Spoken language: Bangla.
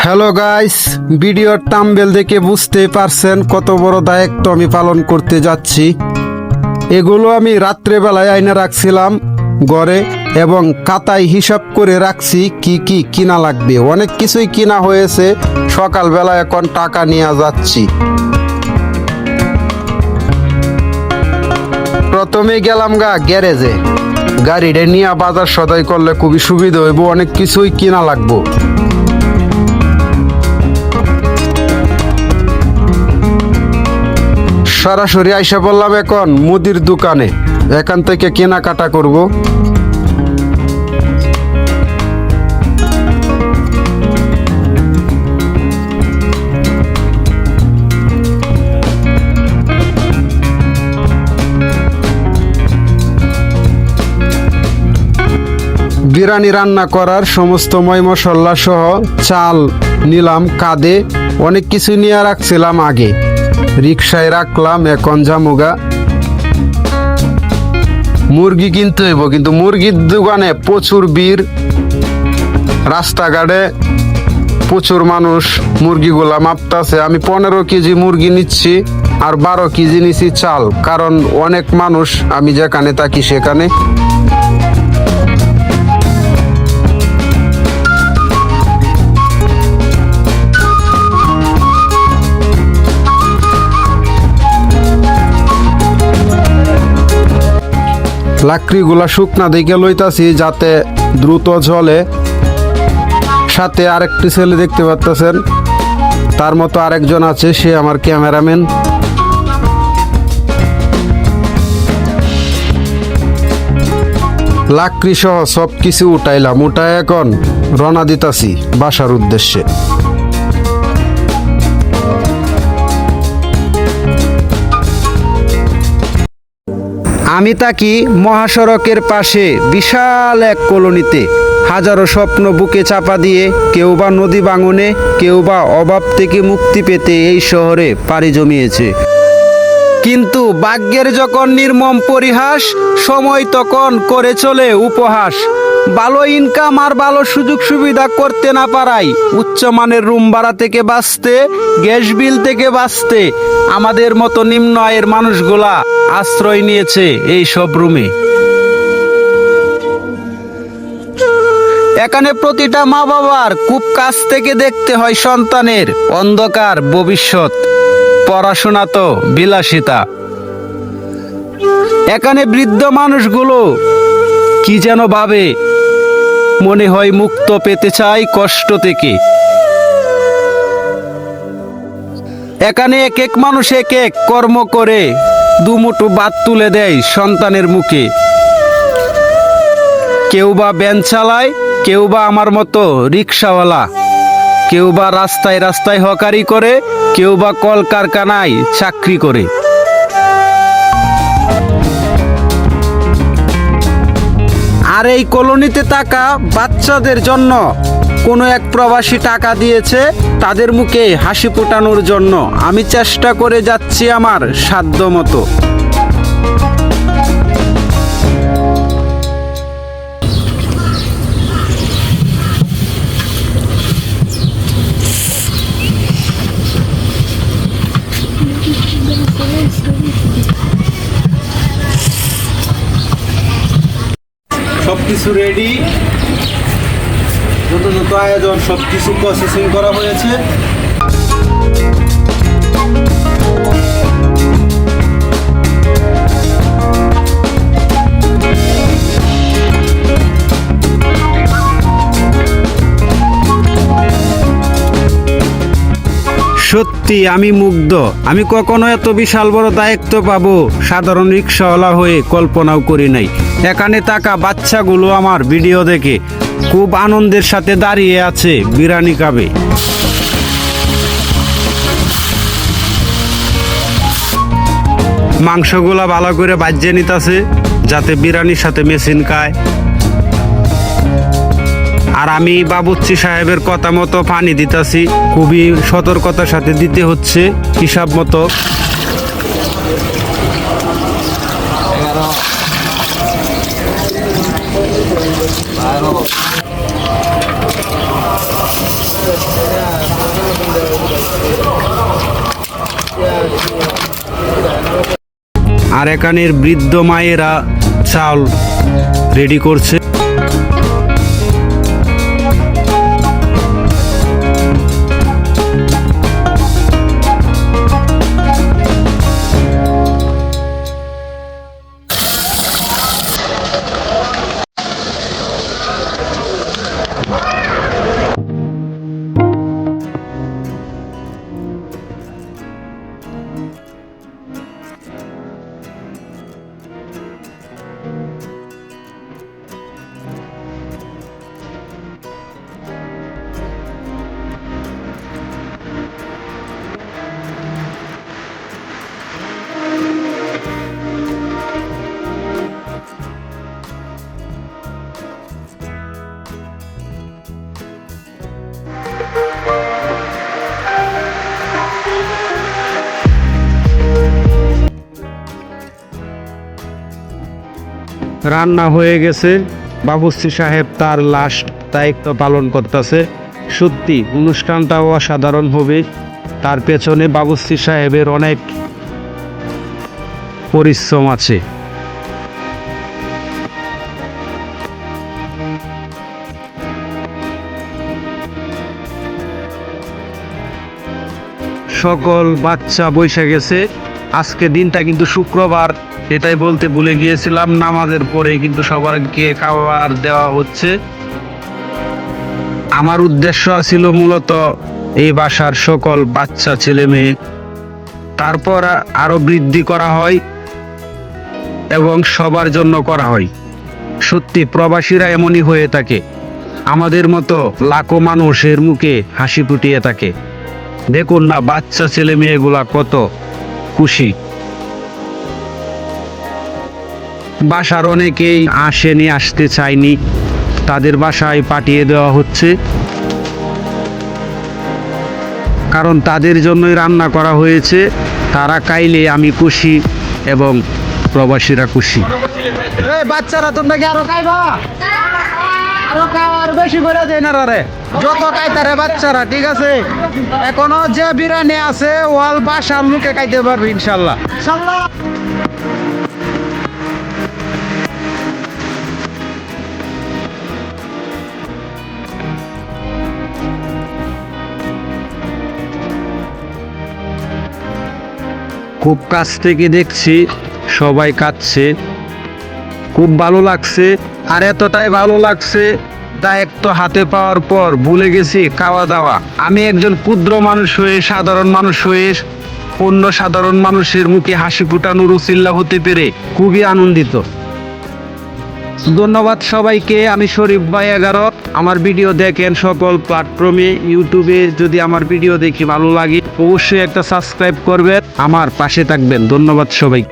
হ্যালো গাইস, ভিডিওর থাম্বনেল দেখে বুঝতেই পারছেন কত বড় দায়িত্ব আমি পালন করতে যাচ্ছি। এগুলো আমি রাত্রেবেলায় আইনা রাখছিলাম ঘরে এবং খাতায় হিসাব করে রাখছি কি কি কিনা লাগবে। অনেক কিছুই কিনা হয়েছে, সকালবেলা এখন টাকা নিয়ে যাচ্ছি। প্রথমে গেলাম গ্যারেজে, গাড়িটা নিয়ে বাজার সদাই করলে খুবই সুবিধা হইব, অনেক কিছুই কিনা লাগবো। সরাসরি আইসা বললাম এখন মুদির দোকানে, এখান থেকে কেনাকাটা করব। বিরিয়ানি রান্না করার সমস্ত ময় মশলা সহ চাল নিলাম কাঁধে, অনেক কিছু নিয়ে রাখছিলাম আগে, রিক্সায় রাখলাম। এখন জামুগা মুরগি কিনতে হইব, কিন্তু মুরগির দোকানে প্রচুর ভিড়, রাস্তাঘাটে প্রচুর মানুষ মুরগিগুলা মাপতাছে। আমি 15 কেজি মুরগি নিচ্ছি আর 12 কেজি নিচ্ছি চাল, কারণ অনেক মানুষ আমি যেখানে থাকি সেখানে। লাকড়িগুলা শুকনা দিকে লইতাছি যাতে দ্রুত জ্বলে। সাথে আরেকটি ছেলে দেখতে পাচ্ছেন, তার মতো আরেকজন আছে, সে আমার ক্যামেরাম্যান। লাকড়ি সহ সব কিছু উঠাইলাম, উঠায় এখন রওনা দিতাছি বাসার উদ্দেশ্যে। আমি থাকি মহাসড়কের পাশে বিশাল এক কলোনিতে। হাজারো স্বপ্ন বুকে চাপা দিয়ে কেউ বা নদী ভাঙনে, কেউ বা অভাব থেকে মুক্তি পেতে এই শহরে পাড়ি জমিয়েছে। কিন্তু ভাগ্যের যখন নির্মম পরিহাস, সময় তখন করে চলে উপহাস। ভালো ইনকাম আর ভালো সুযোগ সুবিধা করতে না পারাই উচ্চমানের রুম ভাড়া থেকে বাঁচতে, গ্যাস বিল থেকে বাঁচতে আমাদের মতো নিম্ন আয়ের মানুষগুলা আশ্রয় নিয়েছে এই সব রুমে। এখানে প্রতিটা মা বাবার খুব কাছ থেকে দেখতে হয় সন্তানের অন্ধকার ভবিষ্যৎ, পড়াশোনা তো বিলাসিতা। এখানে বৃদ্ধ মানুষগুলো কি যেন ভাবে, মনে হয় মুক্ত পেতে চাই কষ্ট থেকে। এখানে এক এক মানুষ এক এক কর্ম করে দুমুঠো ভাত তুলে দেয় সন্তানের মুখে। কেউ বা ভ্যান চালায়, কেউ বা আমার মতো রিক্সাওয়ালা, কেউ বা রাস্তায় রাস্তায় হকারি করে, কেউ বা কলকারখানায় চাকরি করে। আর এই কলোনিতে থাকা বাচ্চাদের জন্য কোনো এক প্রবাসী টাকা দিয়েছে তাদের মুখে হাসি ফোটানোর জন্য। আমি চেষ্টা করে যাচ্ছি আমার সাধ্য মতো। সবকিছু রেডি, যত আয়োজন সবকিছু প্রসেসিং করা হয়েছে। সত্যি আমি মুগ্ধ। আমি কখনো এত বিশাল বড় দায়িত্ব পাবো সাধারণ রিক্সাওয়ালা হয়ে কল্পনাও করি নাই। এখানে থাকা বাচ্চাগুলো আমার ভিডিও দেখে খুব আনন্দের সাথে দাঁড়িয়ে আছে বিরিয়ানি খাবে। মাংসগুলা ভালো করে বাজিয়ে নিতেছে যাতে বিরিয়ানির সাথে মেশিন খায়। আর আমি বাবুর্চি সাহেবের কথা মতো পানি দিতেছি, খুবই সতর্কতার সাথে দিতে হচ্ছে হিসাব মতো। আর এখানের বৃদ্ধ মায়েরা চাল রেডি করছে। রান্না হয়ে গেছে, বাবুর্চি সাহেব তার লাস্ট দায়িত্ব পালন করতেছে। সত্যি অনুষ্ঠানটাও অসাধারণ হবে। তার পেছনে বাবুর্চি সাহেবের অনেক পরিশ্রম আছে। সকল বাচ্চা বসে গেছে। আজকে দিনটা কিন্তু শুক্রবার, এটাই বলতে ভুলে গিয়েছিলাম। নামাজের পরে কিন্তু সবাইকে খাবার দেওয়া হচ্ছে। আমার উদ্দেশ্য ছিল মূলত এই বাসার সকল বাচ্চা ছেলে মেয়ে, তারপর আরো বৃদ্ধি করা হয় এবং সবার জন্য করা হয়। সত্যি প্রবাসীরা এমনই হয়ে থাকে, আমাদের মতো লাখো মানুষের মুখে হাসি ফুটিয়ে থাকে। দেখুন না বাচ্চা ছেলে মেয়েগুলা কত খুশি। বাসার অনেকেই আসেনি, আসতে চায়নি, তাদের বাসায় পাঠিয়ে দেওয়া হচ্ছে, কারণ তাদের জন্যই রান্না করা হয়েছে। তারা খাইলে আমি খুশি এবং প্রবাসীরা খুশি। বাচ্চারা তোমরা কি আরো খাইবা? আরো খাওয়ার বেশি করে দেয় না রে, যত খাইতারে বাচ্চারা। ঠিক আছে, এখনো যে বিরিয়ানি আছে ওয়াল বাসার লোকে খাইতে পারবে ইনশাল্লাহ। খুব কাছ থেকে দেখছি সবাই কাঁদছে, খুব ভালো লাগছে। আর এতটাই ভালো লাগছে দায়িত্ব হাতে পাওয়ার পর ভুলে গেছি খাওয়া দাওয়া। আমি একজন ক্ষুদ্র মানুষ হয়ে, সাধারণ মানুষ হয়ে অন্য সাধারণ মানুষের মুখে হাসি ফুটানোর উছিলা হতে পেরে খুবই আনন্দিত। ধন্যবাদ সবাইকে। আমি শরীফ ভাই 11। আমার ভিডিও দেখেন সকল প্ল্যাটফর্মে, ইউটিউবে। যদি আমার ভিডিও দেখি ভালো লাগে অবশ্যই একটা সাবস্ক্রাইব করবেন, আমার পাশে থাকবেন। ধন্যবাদ সবাই।